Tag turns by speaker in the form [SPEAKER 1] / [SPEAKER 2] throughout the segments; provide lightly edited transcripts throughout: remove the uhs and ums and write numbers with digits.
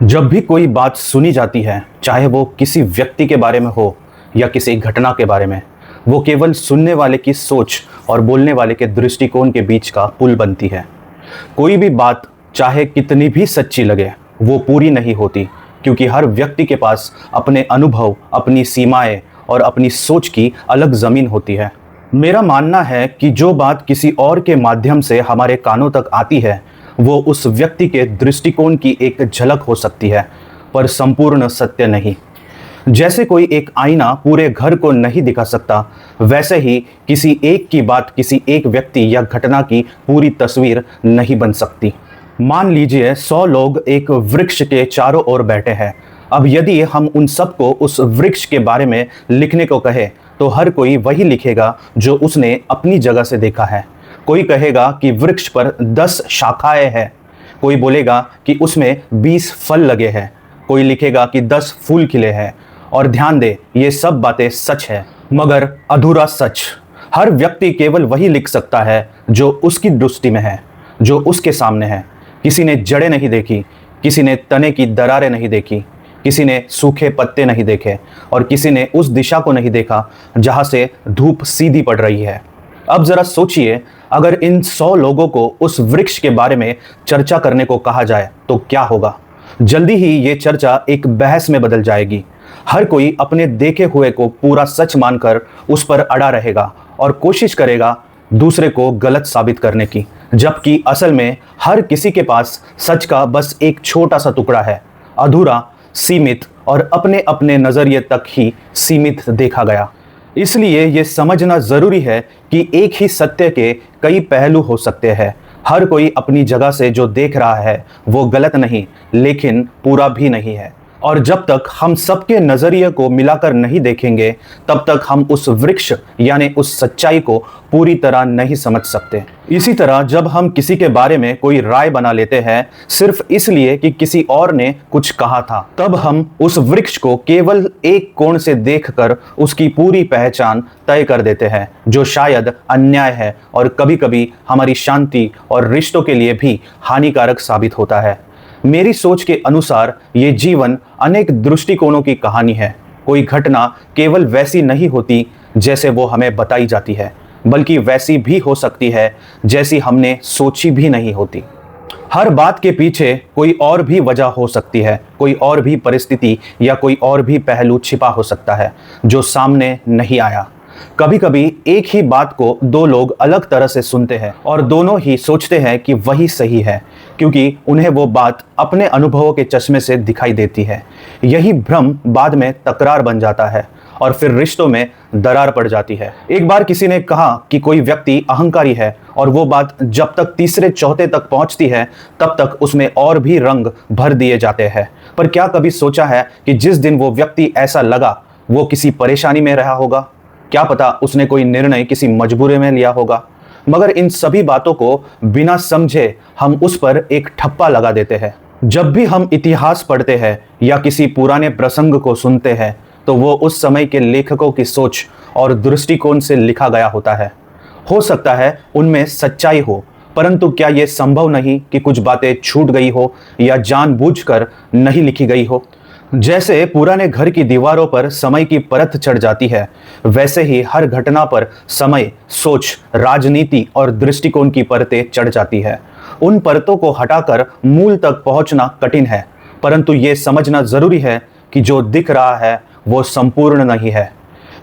[SPEAKER 1] जब भी कोई बात सुनी जाती है, चाहे वो किसी व्यक्ति के बारे में हो या किसी घटना के बारे में, वो केवल सुनने वाले की सोच और बोलने वाले के दृष्टिकोण के बीच का पुल बनती है। कोई भी बात चाहे कितनी भी सच्ची लगे, वो पूरी नहीं होती, क्योंकि हर व्यक्ति के पास अपने अनुभव, अपनी सीमाएं और अपनी सोच की अलग ज़मीन होती है। मेरा मानना है कि जो बात किसी और के माध्यम से हमारे कानों तक आती है, वो उस व्यक्ति के दृष्टिकोण की एक झलक हो सकती है, पर संपूर्ण सत्य नहीं। जैसे कोई एक आईना पूरे घर को नहीं दिखा सकता, वैसे ही किसी एक की बात किसी एक व्यक्ति या घटना की पूरी तस्वीर नहीं बन सकती। मान लीजिए 100 लोग एक वृक्ष के चारों ओर बैठे हैं। अब यदि हम उन सबको उस वृक्ष के बारे में लिखने को कहे, तो हर कोई वही लिखेगा जो उसने अपनी जगह से देखा है। कोई कहेगा कि वृक्ष पर 10 शाखाएं हैं, कोई बोलेगा कि उसमें 20 फल लगे हैं, कोई लिखेगा कि 10 फूल खिले हैं। और ध्यान दे, ये सब बातें सच है, मगर अधूरा सच। हर व्यक्ति केवल वही लिख सकता है जो उसकी दृष्टि में है, जो उसके सामने है। किसी ने जड़ें नहीं देखी, किसी ने तने की दरारें नहीं देखी, किसी ने सूखे पत्ते नहीं देखे, और किसी ने उस दिशा को नहीं देखा जहां से धूप सीधी पड़ रही है। अब जरा सोचिए, अगर इन 100 लोगों को उस वृक्ष के बारे में चर्चा करने को कहा जाए तो क्या होगा? जल्दी ही ये चर्चा एक बहस में बदल जाएगी। हर कोई अपने देखे हुए को पूरा सच मानकर उस पर अड़ा रहेगा और कोशिश करेगा दूसरे को गलत साबित करने की, जबकि असल में हर किसी के पास सच का बस एक छोटा सा टुकड़ा है, अधूरा, सीमित और अपने अपने नजरिए तक ही सीमित देखा गया। इसलिए ये समझना जरूरी है कि एक ही सत्य के कई पहलू हो सकते हैं। हर कोई अपनी जगह से जो देख रहा है वो गलत नहीं, लेकिन पूरा भी नहीं है। और जब तक हम सबके नजरिए को मिलाकर नहीं देखेंगे, तब तक हम उस वृक्ष यानी उस सच्चाई को पूरी तरह नहीं समझ सकते। इसी तरह जब हम किसी के बारे में कोई राय बना लेते हैं सिर्फ इसलिए कि किसी और ने कुछ कहा था, तब हम उस वृक्ष को केवल एक कोण से देखकर उसकी पूरी पहचान तय कर देते हैं, जो शायद अन्याय है और कभी-कभी हमारी शांति और रिश्तों के लिए भी हानिकारक साबित होता है। मेरी सोच के अनुसार ये जीवन अनेक दृष्टिकोणों की कहानी है। कोई घटना केवल वैसी नहीं होती जैसे वो हमें बताई जाती है, बल्कि वैसी भी हो सकती है जैसी हमने सोची भी नहीं होती। हर बात के पीछे कोई और भी वजह हो सकती है, कोई और भी परिस्थिति या कोई और भी पहलू छिपा हो सकता है जो सामने नहीं आया। कभी कभी एक ही बात को दो लोग अलग तरह से सुनते हैं और दोनों ही सोचते हैं कि वही सही है, क्योंकि उन्हें वो बात अपने अनुभवों के चश्मे से दिखाई देती है। यही भ्रम बाद में तकरार बन जाता है और फिर रिश्तों में दरार पड़ जाती है। एक बार किसी ने कहा कि कोई व्यक्ति अहंकारी है, और वो बात जब तक तीसरे चौथे तक पहुंचती है तब तक उसमें और भी रंग भर दिए जाते हैं। पर क्या कभी सोचा है कि जिस दिन वो व्यक्ति ऐसा लगा, वो किसी परेशानी में रहा होगा? क्या पता उसने कोई निर्णय किसी मजबूरी में लिया होगा। मगर इन सभी बातों को बिना समझे हम उस पर एक ठप्पा लगा देते हैं। जब भी हम इतिहास पढ़ते हैं या किसी पुराने प्रसंग को सुनते हैं, तो वो उस समय के लेखकों की सोच और दृष्टिकोण से लिखा गया होता है। हो सकता है उनमें सच्चाई हो, परंतु क्या यह संभव नहीं कि कुछ बातें छूट गई हो या जानबूझकर नहीं लिखी गई हो? जैसे पुराने घर की दीवारों पर समय की परत चढ़ जाती है, वैसे ही हर घटना पर समय, सोच, राजनीति और दृष्टिकोण की परतें चढ़ जाती है। उन परतों को हटाकर मूल तक पहुंचना कठिन है, परंतु ये समझना जरूरी है कि जो दिख रहा है वो संपूर्ण नहीं है।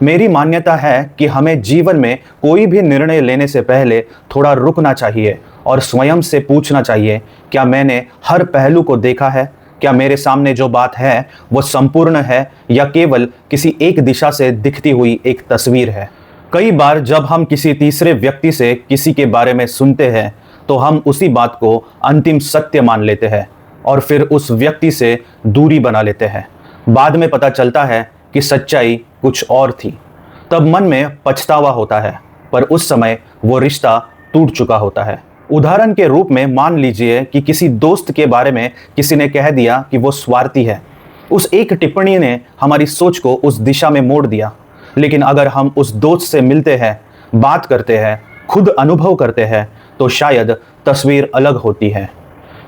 [SPEAKER 1] मेरी मान्यता है कि हमें जीवन में कोई भी निर्णय लेने से पहले थोड़ा रुकना चाहिए और स्वयं से पूछना चाहिए, क्या मैंने हर पहलू को देखा है? क्या मेरे सामने जो बात है वो संपूर्ण है या केवल किसी एक दिशा से दिखती हुई एक तस्वीर है? कई बार जब हम किसी तीसरे व्यक्ति से किसी के बारे में सुनते हैं, तो हम उसी बात को अंतिम सत्य मान लेते हैं और फिर उस व्यक्ति से दूरी बना लेते हैं। बाद में पता चलता है कि सच्चाई कुछ और थी। तब मन में पछतावा होता है, पर उस समय वो रिश्ता टूट चुका होता है। उदाहरण के रूप में मान लीजिए कि किसी दोस्त के बारे में किसी ने कह दिया कि वो स्वार्थी है। उस एक टिप्पणी ने हमारी सोच को उस दिशा में मोड़ दिया। लेकिन अगर हम उस दोस्त से मिलते हैं, बात करते हैं, खुद अनुभव करते हैं, तो शायद तस्वीर अलग होती है।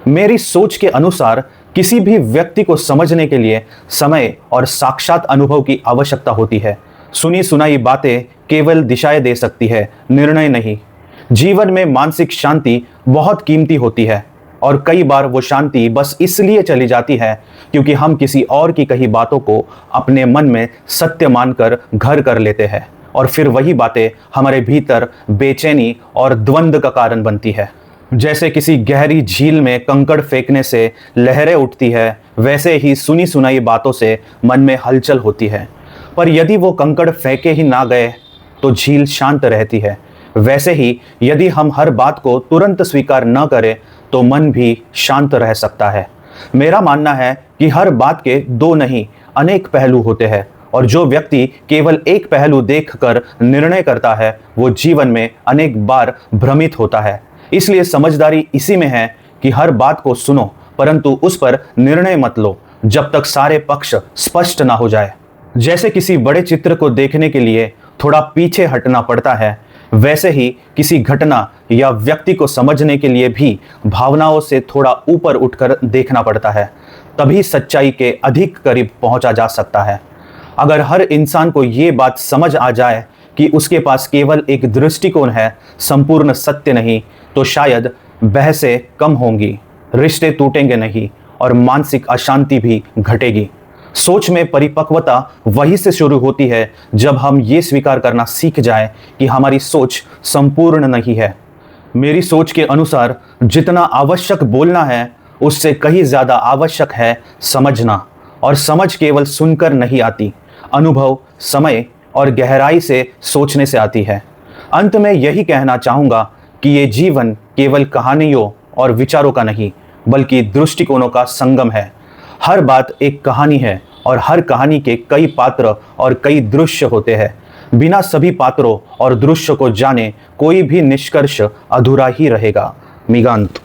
[SPEAKER 1] मेरी सोच के अनुसार किसी भी व्यक्ति को समझने के लिए समय और साक्षात अनुभव की आवश्यकता होती है। सुनी सुनाई बातें केवल दिशाएं दे सकती है, निर्णय नहीं। जीवन में मानसिक शांति बहुत कीमती होती है और कई बार वो शांति बस इसलिए चली जाती है क्योंकि हम किसी और की कही बातों को अपने मन में सत्य मानकर घर कर लेते हैं और फिर वही बातें हमारे भीतर बेचैनी और द्वंद्व का कारण बनती है। जैसे किसी गहरी झील में कंकड़ फेंकने से लहरें उठती है, वैसे ही सुनी सुनाई बातों से मन में हलचल होती है। पर यदि वो कंकड़ फेंके ही ना गए तो झील शांत रहती है। वैसे ही यदि हम हर बात को तुरंत स्वीकार न करें तो मन भी शांत रह सकता है। मेरा मानना है कि हर बात के दो नहीं अनेक पहलू होते हैं और जो व्यक्ति केवल एक पहलू देखकर निर्णय करता है वो जीवन में अनेक बार भ्रमित होता है। इसलिए समझदारी इसी में है कि हर बात को सुनो परंतु उस पर निर्णय मत लो जब तक सारे पक्ष स्पष्ट ना हो जाए। जैसे किसी बड़े चित्र को देखने के लिए थोड़ा पीछे हटना पड़ता है, वैसे ही किसी घटना या व्यक्ति को समझने के लिए भी भावनाओं से थोड़ा ऊपर उठकर देखना पड़ता है, तभी सच्चाई के अधिक करीब पहुंचा जा सकता है। अगर हर इंसान को ये बात समझ आ जाए कि उसके पास केवल एक दृष्टिकोण है, संपूर्ण सत्य नहीं, तो शायद बहसें कम होंगी, रिश्ते टूटेंगे नहीं और मानसिक अशांति भी घटेगी। सोच में परिपक्वता वहीं से शुरू होती है जब हम ये स्वीकार करना सीख जाएं कि हमारी सोच संपूर्ण नहीं है। मेरी सोच के अनुसार जितना आवश्यक बोलना है उससे कहीं ज़्यादा आवश्यक है समझना, और समझ केवल सुनकर नहीं आती, अनुभव, समय और गहराई से सोचने से आती है। अंत में यही कहना चाहूँगा कि ये जीवन केवल कहानियों और विचारों का नहीं बल्कि दृष्टिकोणों का संगम है। हर बात एक कहानी है और हर कहानी के कई पात्र और कई दृश्य होते हैं। बिना सभी पात्रों और दृश्य को जाने कोई भी निष्कर्ष अधूरा ही रहेगा। मिगांत।